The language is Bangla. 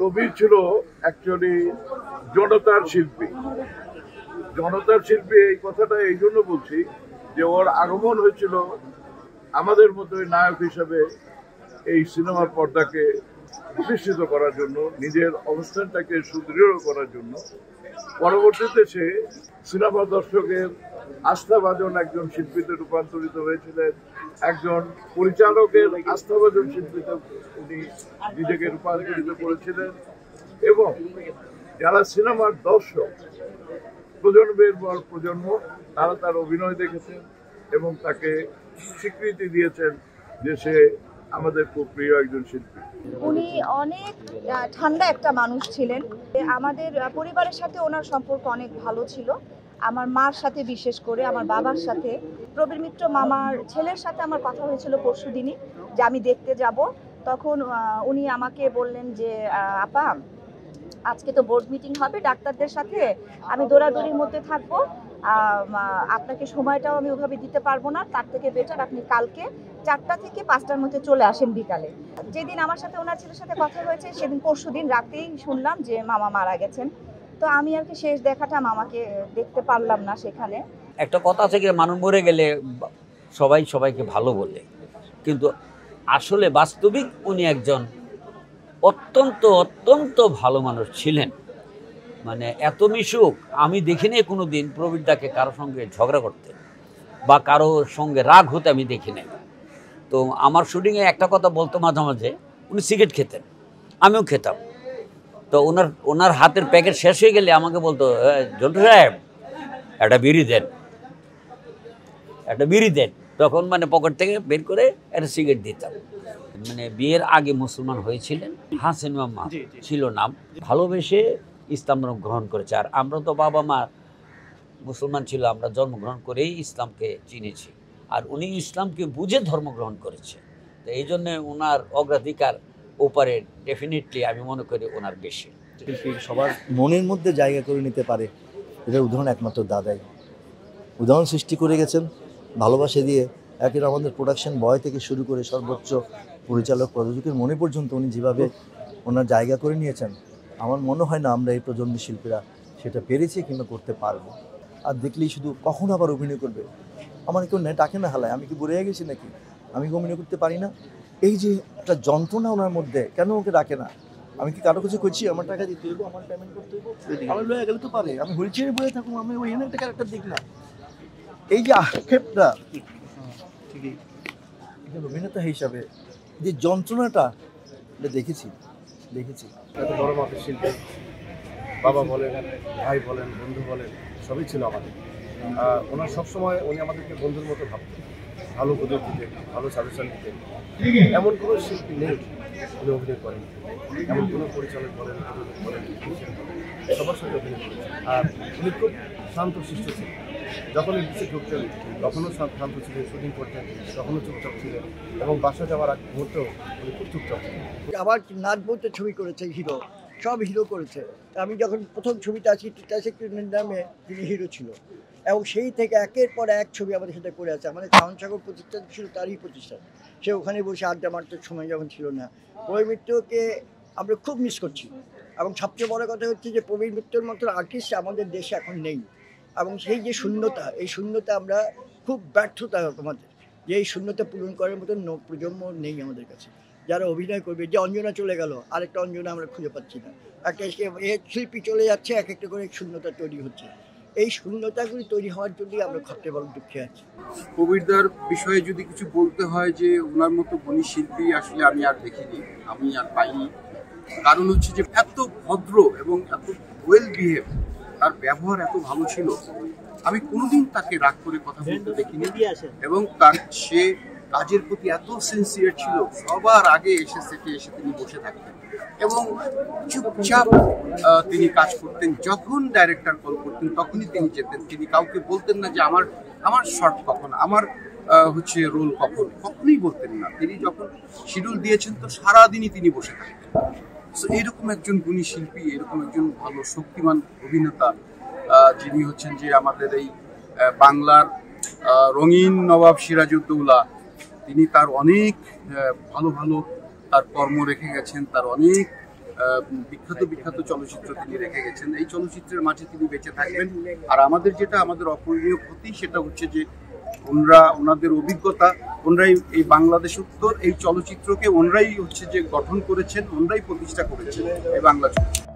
কবির ছিল অ্যাকচুয়ালি জনতার শিল্পী। জনতার শিল্পী এই কথাটা এই জন্য বলছি যে ওর আগমন হয়েছিল আমাদের মতোই নায়ক হিসাবে এই সিনেমার পর্দাকে প্রতিষ্ঠিত করার জন্য, নিজের অবস্থানটাকে সুদৃঢ় করার জন্য। পরবর্তীতে সে সিনেমা দর্শকের আস্থাভাজন একজন শিল্পীতে রূপান্তরিত হয়েছিলেন, একজন পরিচালকের আস্থাভাজন শিল্পীতে উনি নিজেকে রূপান্তরিত করেছিলেন। এবং যারা সিনেমার দর্শক, প্রজন্মের পর প্রজন্ম, তারা তার অভিনয় দেখেছেন এবং তাকে স্বীকৃতি দিয়েছেন যে সে আমাদের খুব প্রিয় একজন শিল্পী। উনি অনেক ঠান্ডা একটা মানুষ ছিলেন। আমাদের পরিবারের সাথে ওনার সম্পর্ক অনেক ভালো ছিল, আমার মার সাথে, বিশেষ করে আমার বাবার সাথে। প্রবীর মিত্র মামার ছেলের সাথে আমার কথা হয়েছিল পরশুদিনই যে আমি দেখতে যাব। তখন উনি আমাকে বললেন যে আপা, আজকে তো বোর্ড মিটিং হবে ডাক্তারদের সাথে, আমি দৌড়াদৌড়ির মধ্যে থাকবো, আপনাকে সময়টাও আমি ওভাবে দিতে পারবো না, তার থেকে বেটার আপনি কালকে 4টা থেকে 5টার মধ্যে চলে আসেন বিকালে। যেদিন আমার সাথে ওনার ছেলের সাথে কথা হয়েছে সেদিন পরশুদিন রাতেই শুনলাম যে মামা মারা গেছেন। তো আমি আর কি শেষ দেখাটা মামাকে দেখতে পারলাম না সেখানে। একটা কথা আছে কি, মানুষ মরে গেলে সবাই সবাইকে ভালো বলে, কিন্তু আসলে বাস্তবিক উনি একজন অত্যন্ত অত্যন্ত ভালো মানুষ ছিলেন। মানে এত মিশুক আমি দেখিনি কোনো দিন প্রবীরদাকে কারোর সঙ্গে ঝগড়া করতে বা কারোর সঙ্গে রাগ হতে আমি দেখি নাই। তো আমার শুটিংয়ে একটা কথা বলতো মাঝে মাঝে, উনি সিগারেট খেতেন, আমিও খেতাম। তো ওনার হাতের প্যাকেট শেষ হয়ে গেলে আমাকে বলতো, জন্টু সাহেব একটা বিড়ি দেন, একটা বিড়ি দেন। তখন মানে পকেট থেকে বের করে একটা সিগারেট দিতাম। মানে বিয়ের আগে মুসলমান হয়েছিলেন, হাসিন মাম্মা ছিল নাম। ভালোবেসে ইসলাম গ্রহণ করেছে। আর আমরা তো বাবা মা মুসলমান ছিল, আমরা জন্মগ্রহণ করেই ইসলামকে চিনেছি। আর উনি ইসলামকে বুঝে ধর্মগ্রহণ করেছে। তো এই জন্যে ওনার অগ্রাধিকার ওপারে ডেফিনেটলি আমি মনে করি ওনার বেশি। সবার মনের মধ্যে জায়গা করে নিতে পারে, এটার উদাহরণ একমাত্র দাদাই। উদাহরণ সৃষ্টি করে গেছেন ভালোবাসা দিয়ে। একের আমাদের প্রোডাকশন বয় থেকে শুরু করে সর্বোচ্চ পরিচালক প্রযোজকের মনে পর্যন্ত উনি যেভাবে ওনার জায়গা করে নিয়েছেন, আমার মনে হয় না আমরা এই প্রজন্মের শিল্পীরা সেটা পেরেছি কিংবা করতে পারবো। আর দেখলেই শুধু কখন আবার অভিনয় করবে, আমার কেউ ডাকে না হালায়, আমি কি বুড়ে গেছি নাকি, আমি কি অভিনয় করতে পারি না? এই যে একটা যন্ত্রণা ওনার মধ্যে, কেন ওকে ডাকে না? আমি কি কারো কিছু করছি? আমার টাকা দিতে হইব, আমার পেমেন্ট করতে হইব, আমার লয়ে গেলে তো পারে, আমি হুইল চেয়ারে বয়ে থাকুন, আমি ওই একটা ক্যারেক্টার দিক না। এই যে আক্ষেপটা, ঠিকই অভিনেতা হিসাবে যে যন্ত্রণাটা দেখেছি। এত বড় মাপের শিল্পী, বাবা বলেন, ভাই বলেন, বন্ধু বলেন, সবই ছিল আমাদের। ওনার সবসময় উনি আমাদেরকে বন্ধুর মতো ভাবতেন, ভালো উপদেশ দিতেন, ভালো সাজেশন দিতেন। এমন কোনো শিল্পী নেই উনি অভিনয় করেন, এমন কোনো পরিচালক বলেন, সবার সাথে অভিনয় করেছেন। আর উনি খুব শান্ত শিষ্ট ছিলেন। যখন এই দেশে ঢুকতেন তখনও শান্ত ছিলেন, শুটিং করতেন তখনও চুপচাপ ছিলেন, এবং বাসা যাওয়ার আগ মুহূর্তেও উনি খুব চুপচাপ ছিলেন। আবার নাচ বলতে ছবি করেছে হিরো, সব হিরো করেছে। আমি যখন প্রথম ছবিটা আসি টিটাসের নামে তিনি হিরো ছিল, এবং সেই থেকে একের পর এক ছবি আমাদের সাথে করে আছে। আমাদের খাওয়ান সাগর প্রতিষ্ঠান ছিল তারই প্রতিষ্ঠান, সে ওখানে বসে আড্ডা মারতে সময় যখন ছিল না। প্রবীর মিত্রকে আমরা খুব মিস করছি, এবং সবচেয়ে বড় কথা হচ্ছে যে প্রবীর মিত্রর মতো আর্টিস্ট আমাদের দেশে এখন নেই। এবং সেই যে শূন্যতা, এই শূন্যতা আমরা খুব ব্যর্থতা আমাদের, যে এই শূন্যতা পূরণ করার মতন প্রজন্ম নেই আমাদের কাছে যারা অভিনয় করবে। যে অঞ্জনা চলে গেল, আরেকটা অঞ্জনা আমরা খুঁজে পাচ্ছি না। একটা শিল্পী চলে যাচ্ছে, এক একটা করে শূন্যতা তৈরি হচ্ছে। এই শূন্যতাগুলি তৈরি হওয়ার জন্যই আমরা খরচে বড় দুঃখে আছি। কবিরদার বিষয়ে যদি কিছু বলতে হয়, যে ওনার মতো গুণী শিল্পী আসলে আমি আর দেখিনি, আমি আর পাইনি। কারণ হচ্ছে যে এত ভদ্র এবং এত ওয়েল বিহেভ, তার ব্যবহার এত ভালো ছিল, আমি কোনোদিন তাকে রাগ করে কথা বলতে দেখিনি। এবং তার সে কাজের প্রতি এত সিনসিয়ার ছিল, সবার আগে এসে সেটে এসে তিনি বসে থাকতেন এবং চুপচাপ তিনি কাজ করতেন। যখন ডাইরেক্টর কল করতেন তখনই তিনি যেতেন, তিনি কাউকে বলতেন না যে আমার শর্ট কখন, আমার হচ্ছে রোল কখন, কখনোই বলতেন না। তিনি যখন শিডিউল দিয়েছেন তো সারাদিনই তিনি বসে থাকতেন। সো এইরকম একজন গুণী শিল্পী, এরকম একজন ভালো শক্তিমান অভিনেতা, যিনি হচ্ছেন যে আমাদের এই বাংলার রঙিন নবাব সিরাজউদ্দৌলা, তিনি তার অনেক ভালো ভালো তার কর্ম রেখে গেছেন, তার অনেক বিখ্যাত বিখ্যাত চলচ্চিত্র তিনি রেখে গেছেন। এই চলচ্চিত্রের মাঝে তিনি বেঁচে থাকবেন। আর আমাদের অপূরণীয় ক্ষতি সেটা হচ্ছে যে ওনাদের অভিজ্ঞতা, ওনারাই এই বাংলাদেশ উত্তর এই চলচ্চিত্রকে ওনারাই হচ্ছে যে গঠন করেছেন, ওনারাই প্রতিষ্ঠা করেছেন এই বাংলা চলচ্চিত্র।